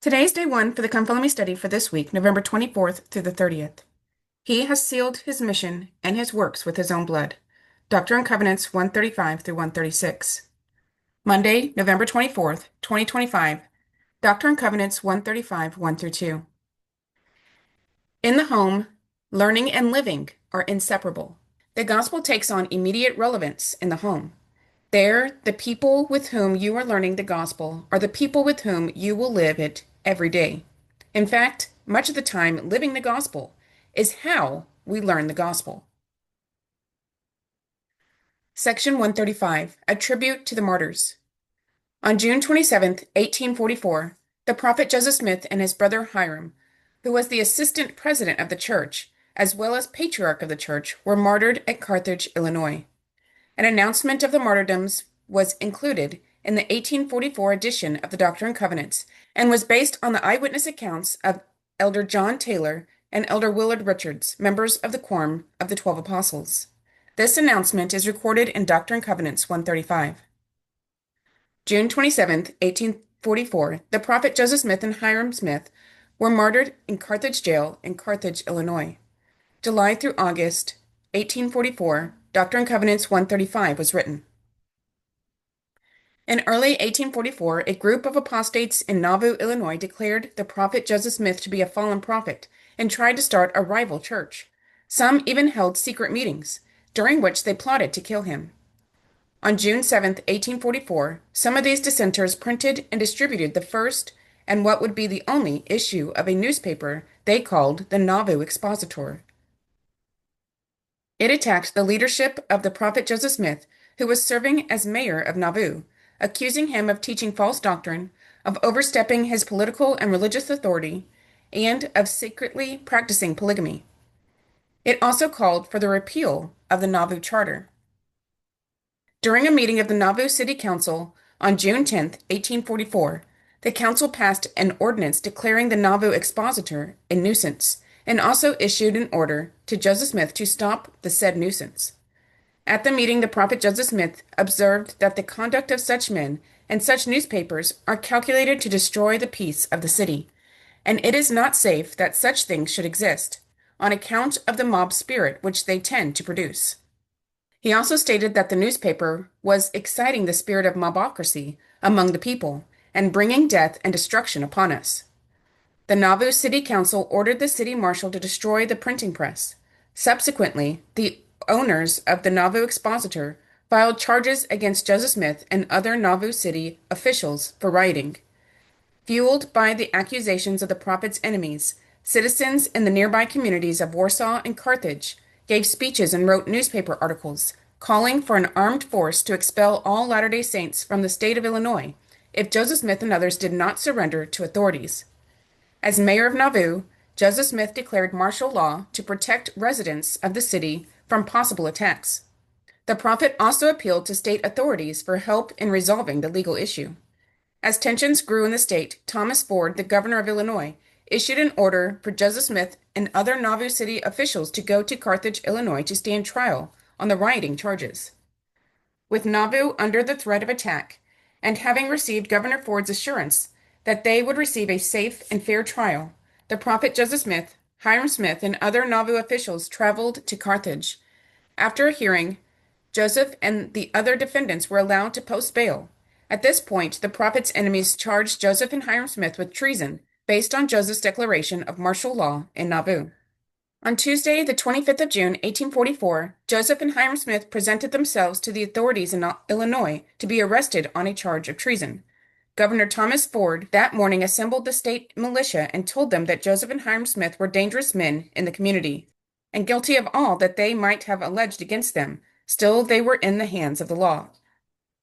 Today is day one for the Come Follow Me study for this week, November 24th through the 30th. He has sealed his mission and his works with his own blood. Doctrine and Covenants 135 through 136. Monday, November 24th, 2025. Doctrine and Covenants 135, 1 through 2. In the home, learning and living are inseparable. The gospel takes on immediate relevance in the home. There, the people with whom you are learning the gospel are the people with whom you will live it every day. In fact, much of the time, living the gospel is how we learn the gospel. Section 135, A Tribute to the Martyrs. On June 27, 1844, the prophet Joseph Smith and his brother Hiram, who was the assistant president of the church, as well as patriarch of the church, were martyred at Carthage, Illinois. An announcement of the martyrdoms was included in the 1844 edition of the Doctrine and Covenants and was based on the eyewitness accounts of Elder John Taylor and Elder Willard Richards, members of the Quorum of the 12 Apostles. This announcement is recorded in Doctrine and Covenants 135. June 27, 1844, the prophet Joseph Smith and Hiram Smith were martyred in Carthage jail in Carthage, Illinois. July through August 1844, Doctrine and Covenants 135 was written. In early 1844, a group of apostates in Nauvoo, Illinois declared the prophet Joseph Smith to be a fallen prophet and tried to start a rival church. Some even held secret meetings, during which they plotted to kill him. On June 7, 1844, some of these dissenters printed and distributed the first and what would be the only issue of a newspaper they called the Nauvoo Expositor. It attacked the leadership of the prophet Joseph Smith, who was serving as mayor of Nauvoo, accusing him of teaching false doctrine, of overstepping his political and religious authority, and of secretly practicing polygamy. It also called for the repeal of the Nauvoo Charter. During a meeting of the Nauvoo City Council on June 10, 1844, the council passed an ordinance declaring the Nauvoo Expositor a nuisance, and also issued an order to Joseph Smith to stop the said nuisance. At the meeting, the prophet Joseph Smith observed that the conduct of such men and such newspapers are calculated to destroy the peace of the city, and it is not safe that such things should exist, on account of the mob spirit which they tend to produce. He also stated that the newspaper was exciting the spirit of mobocracy among the people and bringing death and destruction upon us. The Nauvoo City Council ordered the city marshal to destroy the printing press. Subsequently, the owners of the Nauvoo Expositor filed charges against Joseph Smith and other Nauvoo City officials for rioting. Fueled by the accusations of the prophet's enemies, citizens in the nearby communities of Warsaw and Carthage gave speeches and wrote newspaper articles calling for an armed force to expel all Latter-day Saints from the state of Illinois if Joseph Smith and others did not surrender to authorities. As mayor of Nauvoo, Joseph Smith declared martial law to protect residents of the city from possible attacks. The prophet also appealed to state authorities for help in resolving the legal issue. As tensions grew in the state, Thomas Ford, the governor of Illinois, issued an order for Joseph Smith and other Nauvoo City officials to go to Carthage, Illinois to stand trial on the rioting charges. With Nauvoo under the threat of attack, and having received Governor Ford's assurance that they would receive a safe and fair trial, the prophet Joseph Smith, Hiram Smith, and other Nauvoo officials traveled to Carthage. After a hearing, Joseph and the other defendants were allowed to post bail. At this point, the prophet's enemies charged Joseph and Hiram Smith with treason based on Joseph's declaration of martial law in Nauvoo. On Tuesday, the 25th of June, 1844, Joseph and Hiram Smith presented themselves to the authorities in Illinois to be arrested on a charge of treason. Governor Thomas Ford that morning assembled the state militia and told them that Joseph and Hiram Smith were dangerous men in the community, and guilty of all that they might have alleged against them. Still, they were in the hands of the law.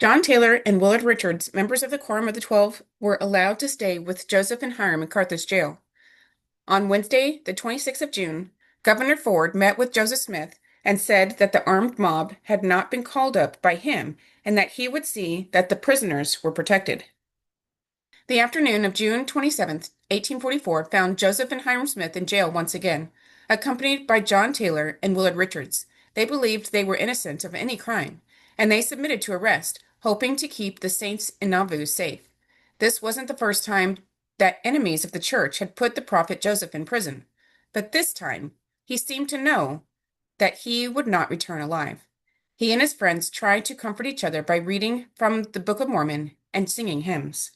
John Taylor and Willard Richards, members of the Quorum of the 12, were allowed to stay with Joseph and Hiram in Carthage jail. On Wednesday, the 26th of June, Governor Ford met with Joseph Smith and said that the armed mob had not been called up by him and that he would see that the prisoners were protected. The afternoon of June 27, 1844, found Joseph and Hiram Smith in jail once again, accompanied by John Taylor and Willard Richards. They believed they were innocent of any crime, and they submitted to arrest, hoping to keep the saints in Nauvoo safe. This wasn't the first time that enemies of the church had put the prophet Joseph in prison, but this time he seemed to know that he would not return alive. He and his friends tried to comfort each other by reading from the Book of Mormon and singing hymns.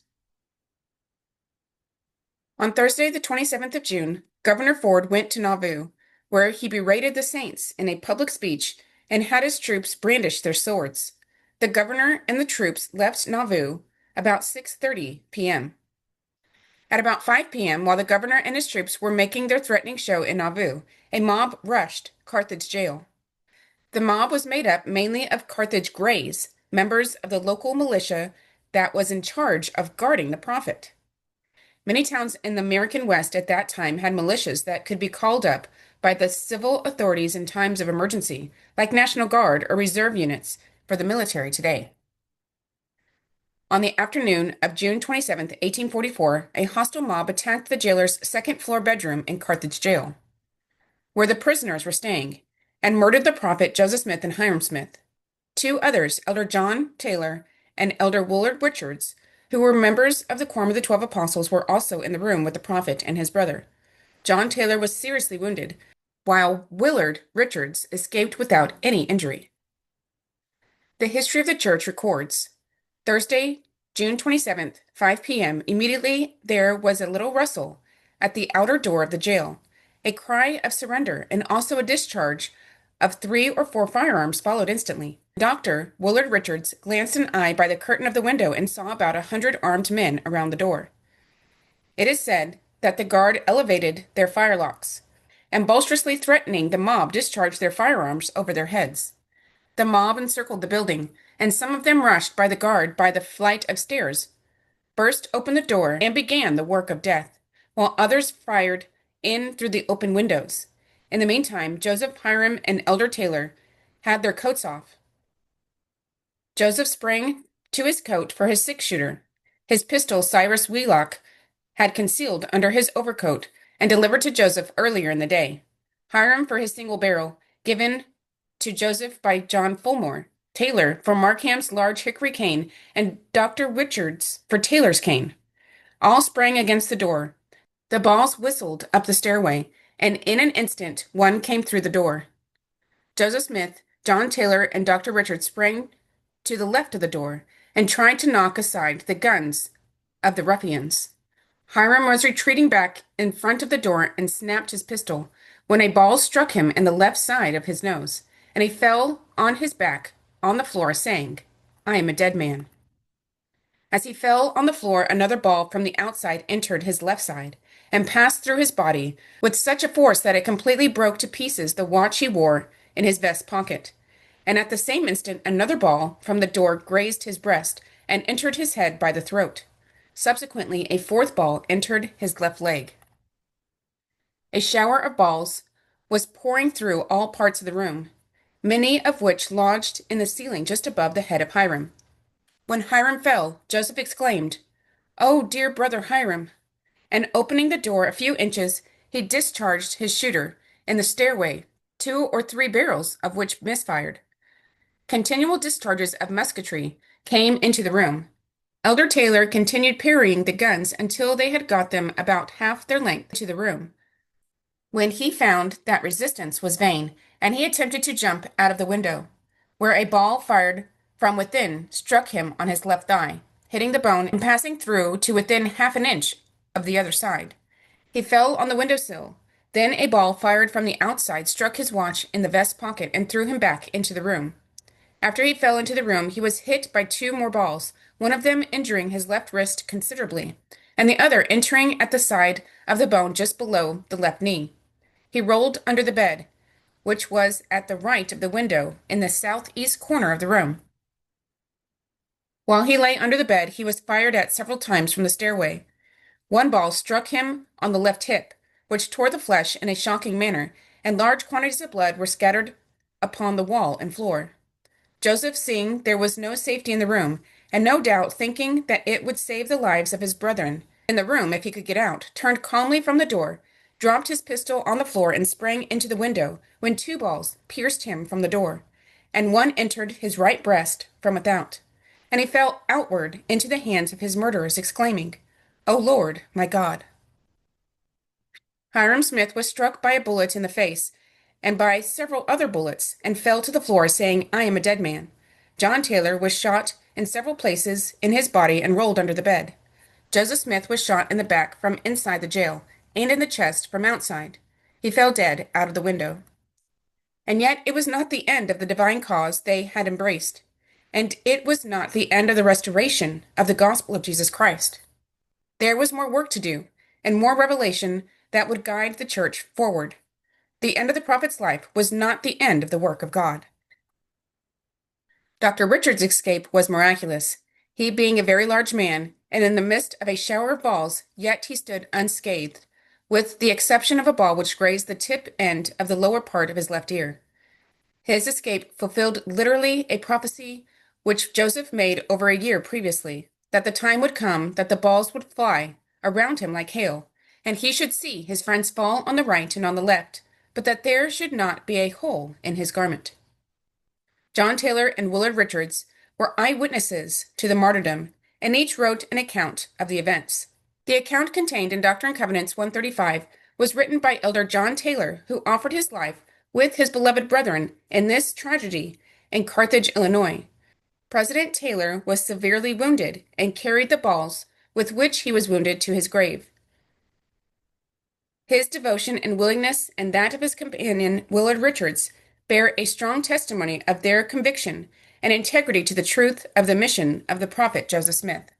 On Thursday, the 27th of June, Governor Ford went to Nauvoo, where he berated the saints in a public speech and had his troops brandish their swords. The governor and the troops left Nauvoo about 6:30 p.m. At about 5 p.m., while the governor and his troops were making their threatening show in Nauvoo, a mob rushed Carthage jail. The mob was made up mainly of Carthage Greys, members of the local militia that was in charge of guarding the prophet. Many towns in the American West at that time had militias that could be called up by the civil authorities in times of emergency, like National Guard or reserve units for the military today. On the afternoon of June 27, 1844, a hostile mob attacked the jailer's second-floor bedroom in Carthage jail, where the prisoners were staying, and murdered the prophet Joseph Smith and Hiram Smith. Two others, Elder John Taylor and Elder Willard Richards, who were members of the Quorum of the 12 Apostles, were also in the room with the prophet and his brother. John Taylor was seriously wounded, while Willard Richards escaped without any injury. The history of the church records Thursday, June 27th, 5 p.m., immediately there was a little rustle at the outer door of the jail. A cry of surrender and also a discharge of 3 or 4 firearms followed instantly. Dr. Willard Richards glanced an eye by the curtain of the window and saw about 100 armed men around the door. It is said that the guard elevated their firelocks and boisterously threatening the mob discharged their firearms over their heads. The mob encircled the building, and some of them rushed by the guard by the flight of stairs, burst open the door, and began the work of death, while others fired in through the open windows. In the meantime, Joseph, Hiram, and Elder Taylor had their coats off. Joseph sprang to his coat for his six-shooter. His pistol Cyrus Wheelock had concealed under his overcoat and delivered to Joseph earlier in the day. Hiram for his single barrel, given to Joseph by John Fulmore, Taylor for Markham's large hickory cane, and Dr. Richards for Taylor's cane. All sprang against the door. The balls whistled up the stairway, and in an instant one came through the door. Joseph Smith, John Taylor, and Dr. Richards sprang to the left of the door and tried to knock aside the guns of the ruffians. Hiram was retreating back in front of the door and snapped his pistol when a ball struck him in the left side of his nose, and he fell on his back on the floor, saying, "I am a dead man." As he fell on the floor, another ball from the outside entered his left side and passed through his body with such a force that it completely broke to pieces the watch he wore in his vest pocket. And at the same instant, another ball from the door grazed his breast and entered his head by the throat. Subsequently, a fourth ball entered his left leg. A shower of balls was pouring through all parts of the room, many of which lodged in the ceiling just above the head of Hiram. When Hiram fell, Joseph exclaimed, "Oh, dear brother Hiram!" And opening the door a few inches, he discharged his shooter in the stairway, 2 or 3 barrels of which misfired. Continual discharges of musketry came into the room. Elder Taylor continued parrying the guns until they had got them about half their length to the room, when he found that resistance was vain, and he attempted to jump out of the window, where a ball fired from within struck him on his left thigh, hitting the bone and passing through to within half an inch of the other side. He fell on the windowsill. Then a ball fired from the outside struck his watch in the vest pocket and threw him back into the room. After he fell into the room, he was hit by 2 more balls, one of them injuring his left wrist considerably, and the other entering at the side of the bone just below the left knee. He rolled under the bed, which was at the right of the window in the southeast corner of the room. While he lay under the bed, he was fired at several times from the stairway. One ball struck him on the left hip, which tore the flesh in a shocking manner, and large quantities of blood were scattered upon the wall and floor. Joseph, seeing there was no safety in the room, and no doubt thinking that it would save the lives of his brethren in the room if he could get out, turned calmly from the door, dropped his pistol on the floor, and sprang into the window, when 2 balls pierced him from the door, and one entered his right breast from without, and he fell outward into the hands of his murderers, exclaiming, O Lord, my God. Hiram Smith was struck by a bullet in the face and by several other bullets and fell to the floor saying, I am a dead man. John Taylor was shot in several places in his body and rolled under the bed. Joseph Smith was shot in the back from inside the jail and in the chest from outside. He fell dead out of the window. And yet it was not the end of the divine cause they had embraced, and it was not the end of the restoration of the gospel of Jesus Christ. There was more work to do, and more revelation that would guide the church forward. The end of the prophet's life was not the end of the work of God. Dr. Richard's escape was miraculous. He being a very large man, and in the midst of a shower of balls, yet he stood unscathed, with the exception of a ball which grazed the tip end of the lower part of his left ear. His escape fulfilled literally a prophecy which Joseph made over a year previously, that the time would come that the balls would fly around him like hail, and he should see his friends fall on the right and on the left, but that there should not be a hole in his garment. John Taylor and Willard Richards were eyewitnesses to the martyrdom, and each wrote an account of the events. The account contained in Doctrine and Covenants 135 was written by Elder John Taylor, who offered his life with his beloved brethren in this tragedy in Carthage, Illinois. President Taylor was severely wounded and carried the balls with which he was wounded to his grave. His devotion and willingness and that of his companion Willard Richards bear a strong testimony of their conviction and integrity to the truth of the mission of the prophet Joseph Smith.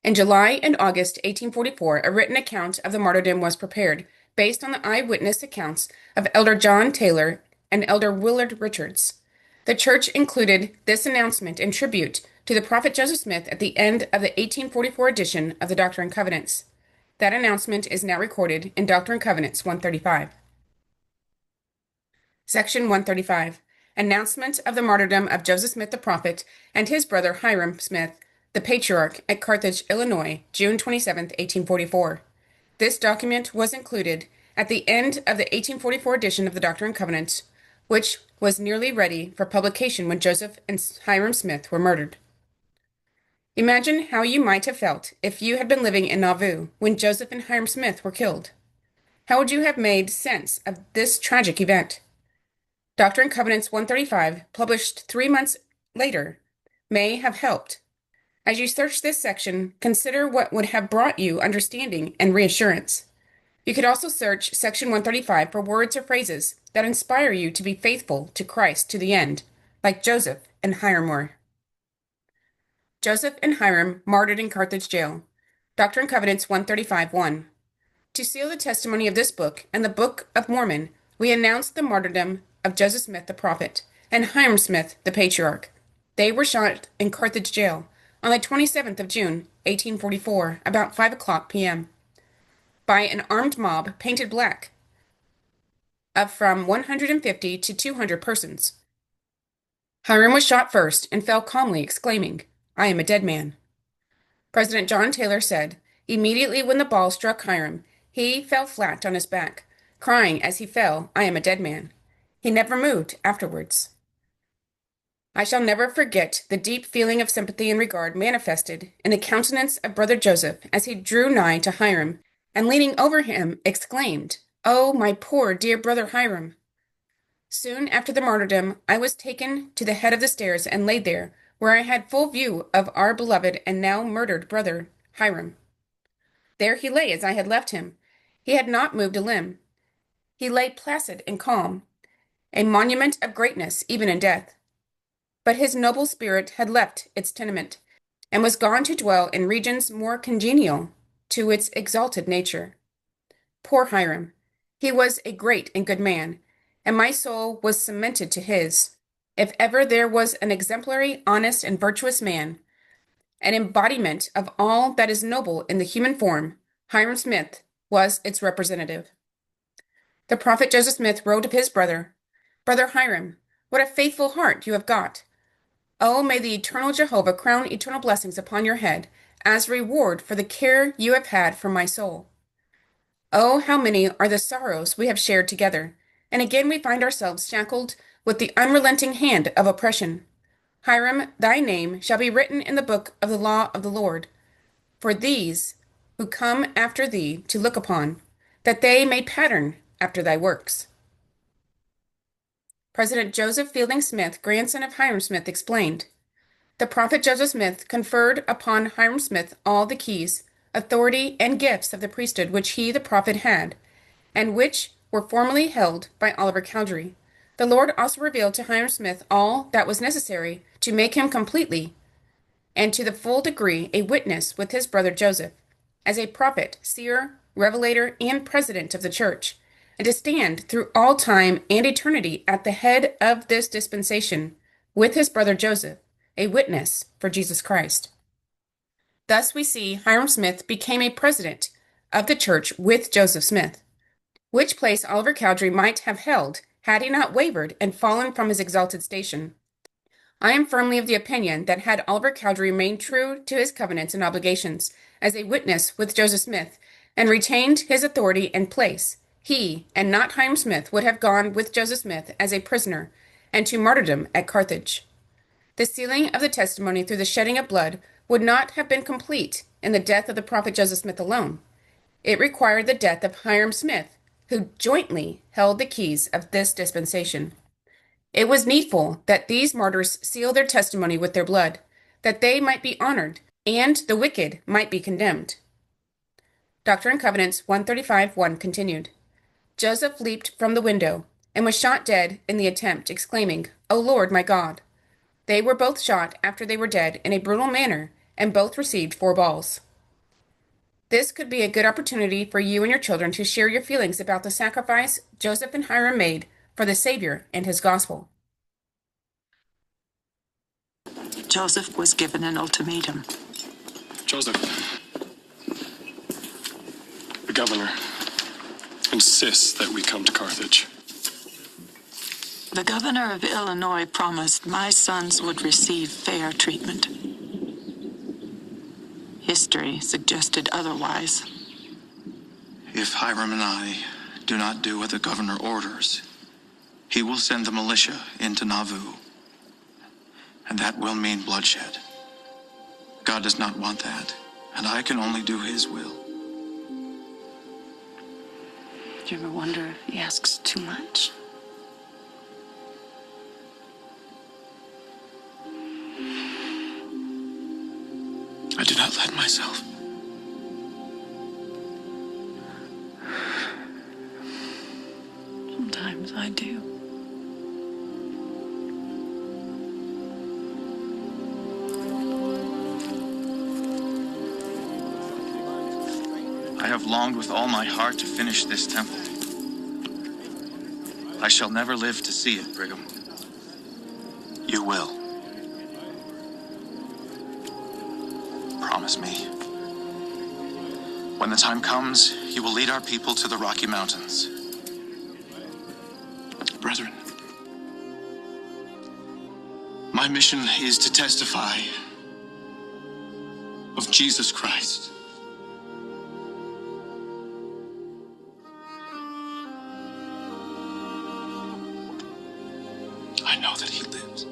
In July and August 1844, a written account of the martyrdom was prepared, based on the eyewitness accounts of Elder John Taylor and Elder Willard Richards. The church included this announcement in tribute to the prophet Joseph Smith at the end of the 1844 edition of the Doctrine and Covenants. That announcement is now recorded in Doctrine and Covenants 135. Section 135. Announcement of the martyrdom of Joseph Smith the prophet and his brother Hiram Smith, the patriarch, at Carthage, Illinois, June 27, 1844. This document was included at the end of the 1844 edition of the Doctrine and Covenants, which was nearly ready for publication when Joseph and Hiram Smith were murdered. Imagine how you might have felt if you had been living in Nauvoo when Joseph and Hiram Smith were killed. How would you have made sense of this tragic event? Doctrine and Covenants 135, published 3 months later, may have helped. As you search this section, consider what would have brought you understanding and reassurance. You could also search Section 135 for words or phrases that inspire you to be faithful to Christ to the end, like Joseph and Hiram were. Joseph and Hiram martyred in Carthage jail. Doctrine and Covenants 135:1. To seal the testimony of this book and the Book of Mormon, we announce the martyrdom of Joseph Smith the prophet and Hiram Smith the patriarch. They were shot in Carthage jail on the 27th of June, 1844, about 5:00 p.m. by an armed mob painted black of from 150 to 200 persons. Hiram was shot first and fell calmly, exclaiming, I am a dead man. President John Taylor said, immediately when the ball struck Hiram, he fell flat on his back, crying as he fell, I am a dead man. He never moved afterwards. I shall never forget the deep feeling of sympathy and regard manifested in the countenance of Brother Joseph as he drew nigh to Hiram, and leaning over him, exclaimed, Oh, my poor dear brother Hiram! Soon after the martyrdom, I was taken to the head of the stairs and laid there, where I had full view of our beloved and now murdered brother Hiram. There he lay as I had left him. He had not moved a limb. He lay placid and calm, a monument of greatness even in death. But his noble spirit had left its tenement, and was gone to dwell in regions more congenial to its exalted nature. Poor Hiram! He was a great and good man, and my soul was cemented to his. If ever there was an exemplary, honest, and virtuous man, an embodiment of all that is noble in the human form, Hiram Smith was its representative. The prophet Joseph Smith wrote of his brother, Brother Hiram, what a faithful heart you have got! Oh, may the eternal Jehovah crown eternal blessings upon your head as reward for the care you have had for my soul. Oh, how many are the sorrows we have shared together, and again we find ourselves shackled with the unrelenting hand of oppression. Hiram, thy name shall be written in the book of the law of the Lord, for these who come after thee to look upon, that they may pattern after thy works. President Joseph Fielding Smith, grandson of Hiram Smith, explained, the prophet Joseph Smith conferred upon Hiram Smith all the keys, authority, and gifts of the priesthood which he, the prophet, had, and which were formerly held by Oliver Cowdery. The Lord also revealed to Hiram Smith all that was necessary to make him completely and to the full degree a witness with his brother Joseph, as a prophet, seer, revelator, and president of the church, and to stand through all time and eternity at the head of this dispensation with his brother Joseph, a witness for Jesus Christ. Thus we see Hiram Smith became a president of the church with Joseph Smith, which place Oliver Cowdery might have held had he not wavered and fallen from his exalted station. I am firmly of the opinion that had Oliver Cowdery remained true to his covenants and obligations as a witness with Joseph Smith and retained his authority and place, he, and not Hiram Smith, would have gone with Joseph Smith as a prisoner and to martyrdom at Carthage. The sealing of the testimony through the shedding of blood would not have been complete in the death of the prophet Joseph Smith alone. It required the death of Hiram Smith, who jointly held the keys of this dispensation. It was needful that these martyrs seal their testimony with their blood, that they might be honored, and the wicked might be condemned. Doctrine and Covenants 135:1 continued. Joseph leaped from the window, and was shot dead in the attempt, exclaiming, O Lord, my God! They were both shot after they were dead in a brutal manner, and both received 4 balls. This could be a good opportunity for you and your children to share your feelings about the sacrifice Joseph and Hiram made for the Savior and his gospel. Joseph was given an ultimatum. Joseph, the governor insists that we come to Carthage. The governor of Illinois promised my sons would receive fair treatment. History suggested otherwise. If Hiram and I do not do what the governor orders, he will send the militia into Nauvoo, and that will mean bloodshed. God does not want that, and I can only do his will. Do you ever wonder if he asks too much? I do not let myself. Sometimes I do. I have longed with all my heart to finish this temple. I shall never live to see it, Brigham. You will. Promise me. When the time comes, you will lead our people to the Rocky Mountains. Brethren, my mission is to testify of Jesus Christ. I know that he lives.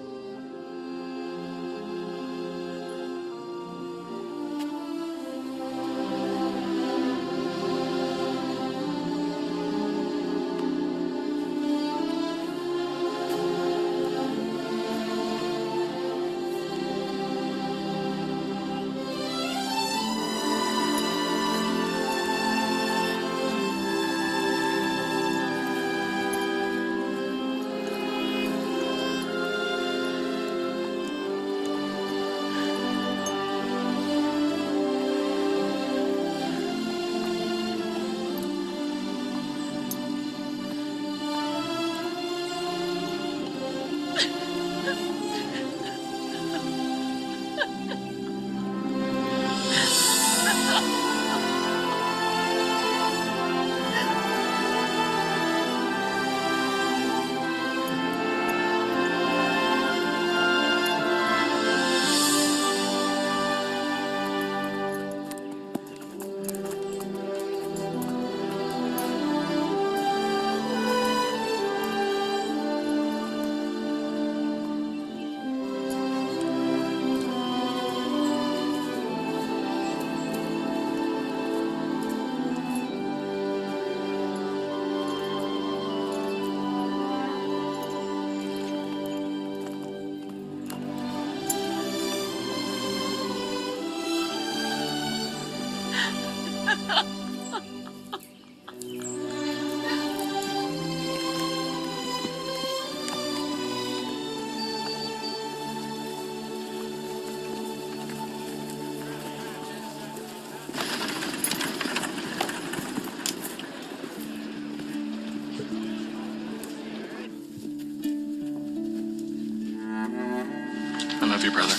you, brother.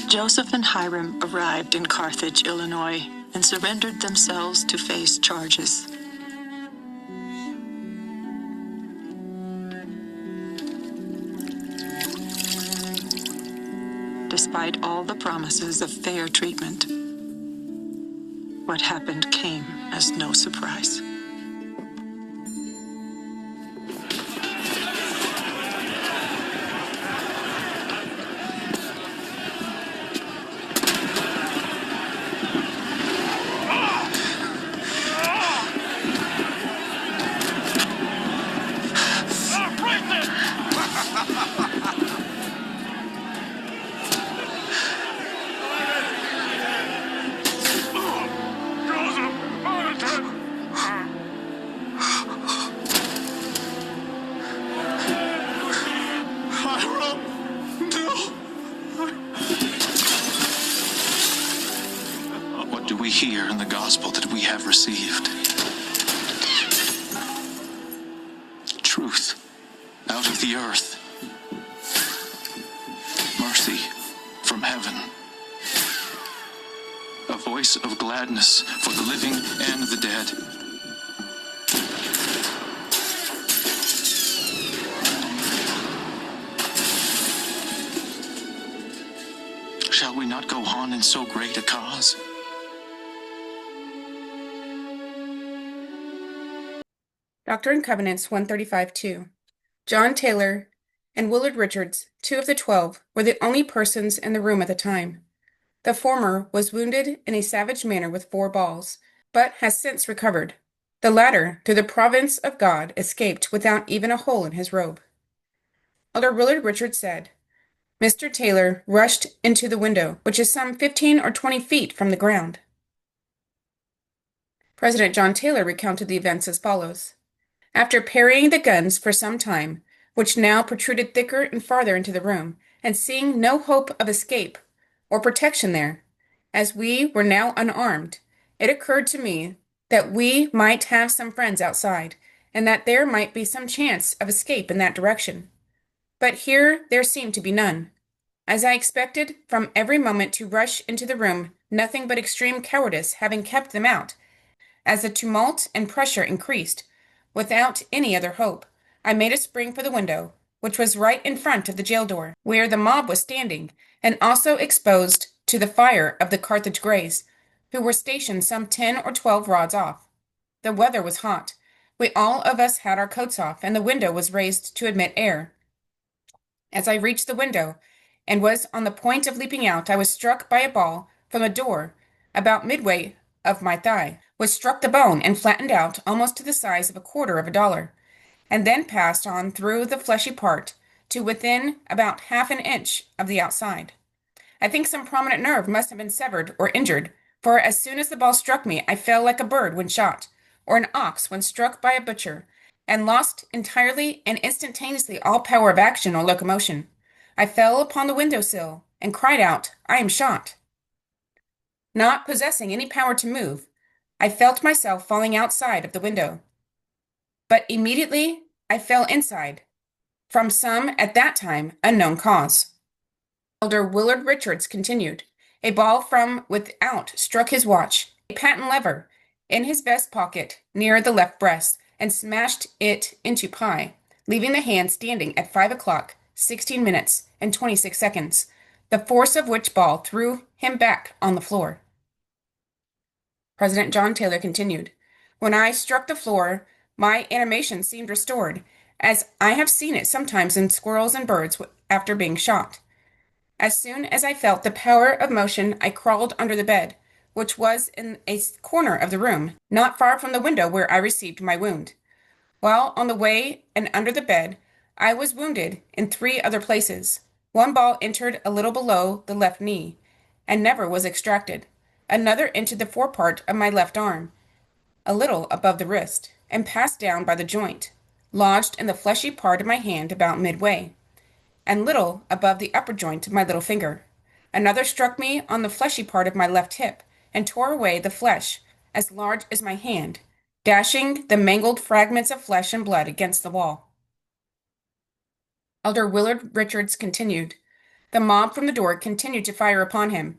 Joseph and Hiram arrived in Carthage, Illinois, and surrendered themselves to face charges. Despite all the promises of fair treatment, what happened came as no surprise. What do we hear in the gospel that we have received? Truth out of the earth. Mercy from heaven. A voice of gladness for the living and the dead. Shall we not go on in so great a cause? Doctrine and Covenants 135-2. John Taylor and Willard Richards, 2 of the 12, were the only persons in the room at the time. The former was wounded in a savage manner with 4 balls, but has since recovered. The latter, through the providence of God, escaped without even a hole in his robe. Elder Willard Richards said, Mr. Taylor rushed into the window, which is some 15 or 20 feet from the ground. President John Taylor recounted the events as follows. After parrying the guns for some time, which now protruded thicker and farther into the room, and seeing no hope of escape or protection there, as we were now unarmed, it occurred to me that we might have some friends outside, and that there might be some chance of escape in that direction. But here there seemed to be none. As I expected from every moment to rush into the room, nothing but extreme cowardice having kept them out. As the tumult and pressure increased, without any other hope, I made a spring for the window, which was right in front of the jail door, where the mob was standing, and also exposed to the fire of the Carthage Greys, who were stationed some 10 or 12 rods off. The weather was hot. We all of us had our coats off, and the window was raised to admit air. As I reached the window and was on the point of leaping out, I was struck by a ball from the door about midway of my thigh, which struck the bone and flattened out almost to the size of $0.25, and then passed on through the fleshy part to within about half an inch of the outside. I think some prominent nerve must have been severed or injured, for as soon as the ball struck me, I fell like a bird when shot, or an ox when struck by a butcher, and lost entirely and instantaneously all power of action or locomotion. I fell upon the window sill and cried out, I am shot. Not possessing any power to move, I felt myself falling outside of the window. But immediately I fell inside, from some, at that time, unknown cause. Elder Willard Richards continued. A ball from without struck his watch, a patent lever, in his vest pocket near the left breast, and smashed it into pie, leaving the hand standing at 5 o'clock, 16 minutes, and 26 seconds, the force of which ball threw him back on the floor. President John Taylor continued, When I struck the floor, my animation seemed restored, as I have seen it sometimes in squirrels and birds after being shot. As soon as I felt the power of motion, I crawled under the bed, which was in a corner of the room, not far from the window where I received my wound. While on the way and under the bed, I was wounded in 3 other places. One ball entered a little below the left knee, and never was extracted. Another entered the forepart of my left arm, a little above the wrist, and passed down by the joint, lodged in the fleshy part of my hand about midway, and little above the upper joint of my little finger. Another struck me on the fleshy part of my left hip, and tore away the flesh as large as my hand, dashing the mangled fragments of flesh and blood against the wall. Elder Willard Richards continued. The mob from the door continued to fire upon him,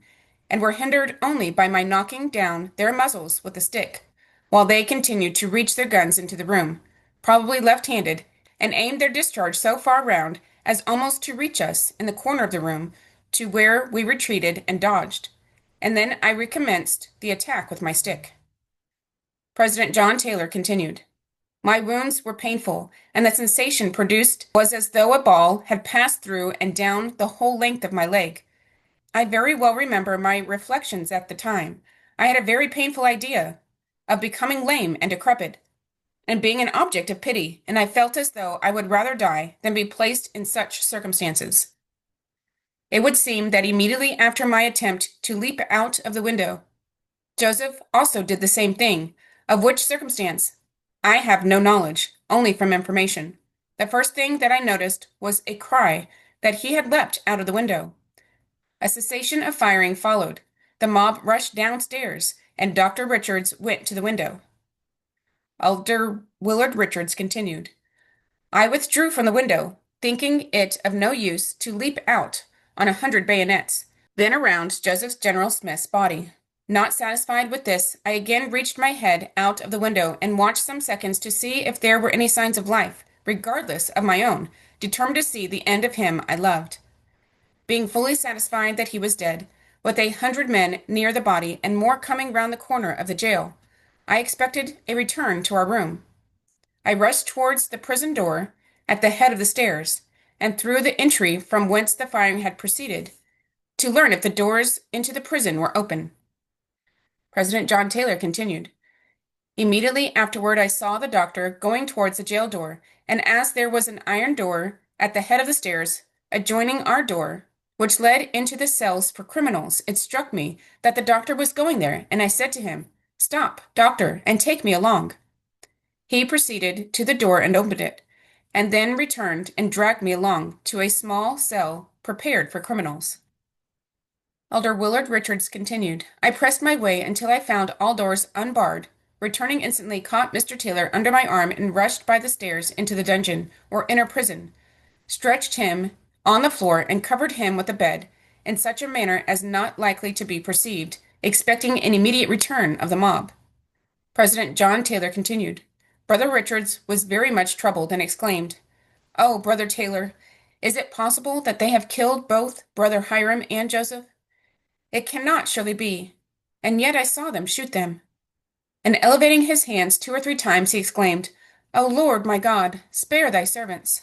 and were hindered only by my knocking down their muzzles with a stick, while they continued to reach their guns into the room, probably left-handed, and aimed their discharge so far round as almost to reach us in the corner of the room to where we retreated and dodged, and then I recommenced the attack with my stick. President John Taylor continued. My wounds were painful, and the sensation produced was as though a ball had passed through and down the whole length of my leg. I very well remember my reflections at the time. I had a very painful idea of becoming lame and decrepit, and being an object of pity, and I felt as though I would rather die than be placed in such circumstances. It would seem that immediately after my attempt to leap out of the window, Joseph also did the same thing, of which circumstance I have no knowledge, only from information. The first thing that I noticed was a cry that he had leapt out of the window. A cessation of firing followed. The mob rushed downstairs, and Dr. Richards went to the window. Elder Willard Richards continued. I withdrew from the window, thinking it of no use to leap out on 100 bayonets, then around Joseph General Smith's body. Not satisfied with this, I again reached my head out of the window and watched some seconds to see if there were any signs of life, regardless of my own, determined to see the end of him I loved. Being fully satisfied that he was dead, with 100 men near the body and more coming round the corner of the jail, I expected a return to our room. I rushed towards the prison door at the head of the stairs, and through the entry from whence the firing had proceeded, to learn if the doors into the prison were open. President John Taylor continued. Immediately afterward I saw the doctor going towards the jail door, and as there was an iron door at the head of the stairs, adjoining our door, which led into the cells for criminals, it struck me that the doctor was going there, and I said to him, Stop, doctor, and take me along. He proceeded to the door and opened it, and then returned and dragged me along to a small cell prepared for criminals. Elder Willard Richards continued. I pressed my way until I found all doors unbarred. Returning instantly, caught Mr. Taylor under my arm and rushed by the stairs into the dungeon, or inner prison, stretched him on the floor and covered him with a bed, in such a manner as not likely to be perceived, expecting an immediate return of the mob. President John Taylor continued. Brother Richards was very much troubled and exclaimed, Oh, Brother Taylor, is it possible that they have killed both Brother Hiram and Joseph? It cannot surely be, and yet I saw them shoot them. And elevating his hands 2 or 3 times, he exclaimed, O Lord, my God, spare thy servants.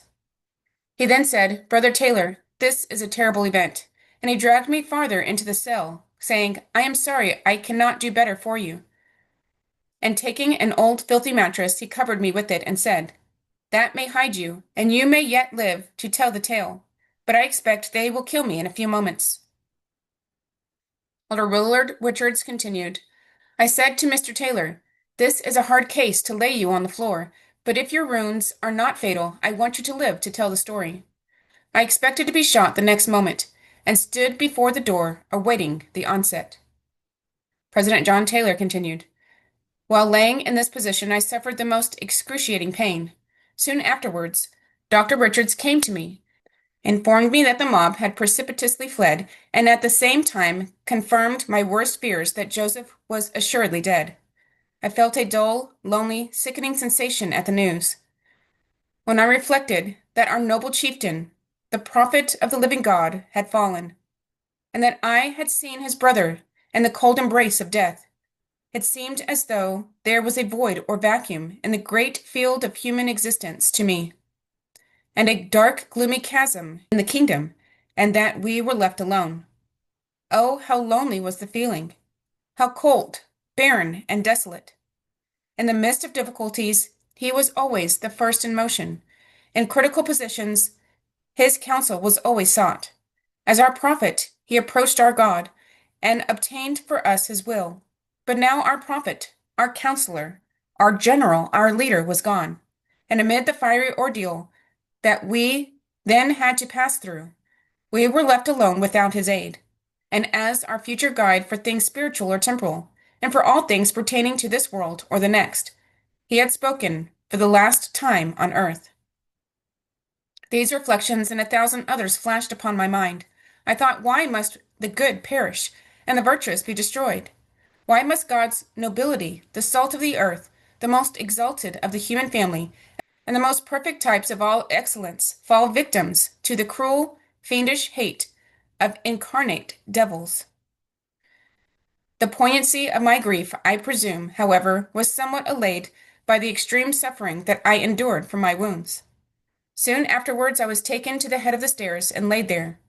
He then said, Brother Taylor, this is a terrible event, and he dragged me farther into the cell, saying, I am sorry I cannot do better for you. And taking an old filthy mattress, he covered me with it and said, That may hide you, and you may yet live to tell the tale, but I expect they will kill me in a few moments. Elder Willard Richards continued, I said to Mr. Taylor, This is a hard case to lay you on the floor, but if your wounds are not fatal, I want you to live to tell the story. I expected to be shot the next moment, and stood before the door, awaiting the onset. President John Taylor continued, While laying in this position, I suffered the most excruciating pain. Soon afterwards, Dr. Richards came to me, informed me that the mob had precipitously fled, and at the same time confirmed my worst fears that Joseph was assuredly dead. I felt a dull, lonely, sickening sensation at the news. When I reflected that our noble chieftain, the prophet of the living God, had fallen, and that I had seen his brother in the cold embrace of death, it seemed as though there was a void or vacuum in the great field of human existence to me, and a dark, gloomy chasm in the kingdom, and that we were left alone. Oh, how lonely was the feeling! How cold, barren, and desolate! In the midst of difficulties, he was always the first in motion. In critical positions, his counsel was always sought. As our prophet, he approached our God, and obtained for us his will. But now our prophet, our counselor, our general, our leader was gone, and amid the fiery ordeal that we then had to pass through, we were left alone without his aid. And as our future guide for things spiritual or temporal, and for all things pertaining to this world or the next, he had spoken for the last time on earth. These reflections and 1,000 others flashed upon my mind. I thought, why must the good perish and the virtuous be destroyed? Why must God's nobility, the salt of the earth, the most exalted of the human family, and the most perfect types of all excellence, fall victims to the cruel, fiendish hate of incarnate devils? The poignancy of my grief, I presume, however, was somewhat allayed by the extreme suffering that I endured from my wounds. Soon afterwards I was taken to the head of the stairs and laid there.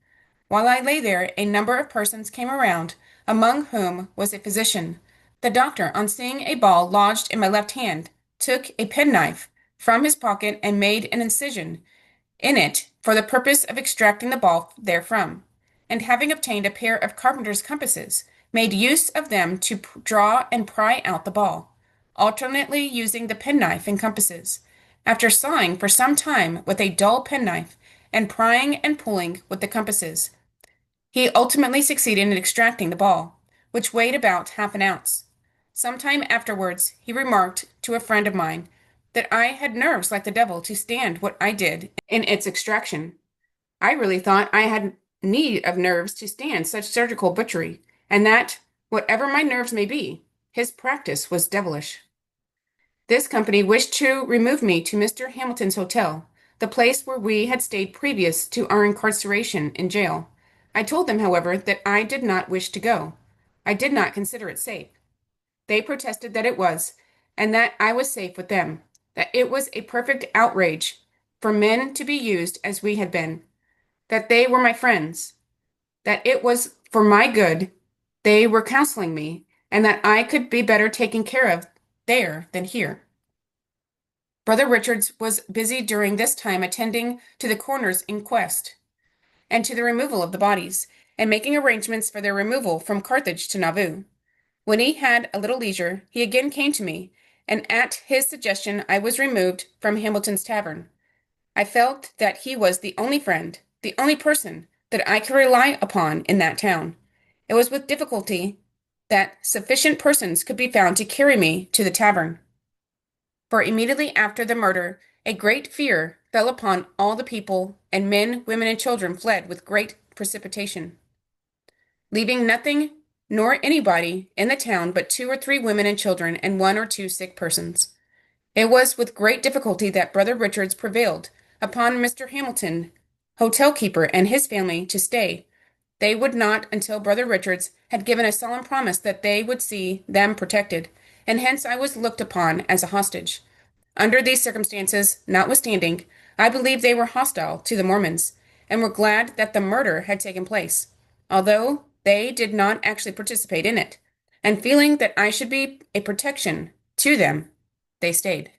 While I lay there, a number of persons came around, among whom was a physician. The doctor, on seeing a ball lodged in my left hand, took a penknife from his pocket and made an incision in it for the purpose of extracting the ball therefrom, and having obtained a pair of carpenter's compasses, made use of them to draw and pry out the ball, alternately using the penknife and compasses. After sawing for some time with a dull penknife, and prying and pulling with the compasses, he ultimately succeeded in extracting the ball, which weighed about half an ounce. Some time afterwards, he remarked to a friend of mine that I had nerves like the devil to stand what I did in its extraction. I really thought I had need of nerves to stand such surgical butchery, and that, whatever my nerves may be, his practice was devilish. This company wished to remove me to Mr. Hamilton's hotel, the place where we had stayed previous to our incarceration in jail. I told them, however, that I did not wish to go. I did not consider it safe. They protested that it was, and that I was safe with them, that it was a perfect outrage for men to be used as we had been, that they were my friends, that it was for my good they were counseling me, and that I could be better taken care of there than here. Brother Richards was busy during this time attending to the coroner's inquest and to the removal of the bodies, and making arrangements for their removal from Carthage to Nauvoo. When he had a little leisure, he again came to me, and at his suggestion I was removed from Hamilton's tavern. I felt that he was the only friend, the only person that I could rely upon in that town. It was with difficulty that sufficient persons could be found to carry me to the tavern. For immediately after the murder, a great fear fell upon all the people, and men, women, and children fled with great precipitation, leaving nothing nor anybody in the town but 2 or 3 women and children and 1 or 2 sick persons. It was with great difficulty that Brother Richards prevailed upon Mr. Hamilton, hotel keeper, and his family to stay. They would not until Brother Richards had given a solemn promise that they would see them protected, and hence I was looked upon as a hostage. Under these circumstances, notwithstanding, I believe they were hostile to the Mormons, and were glad that the murder had taken place, although they did not actually participate in it, and feeling that I should be a protection to them, they stayed.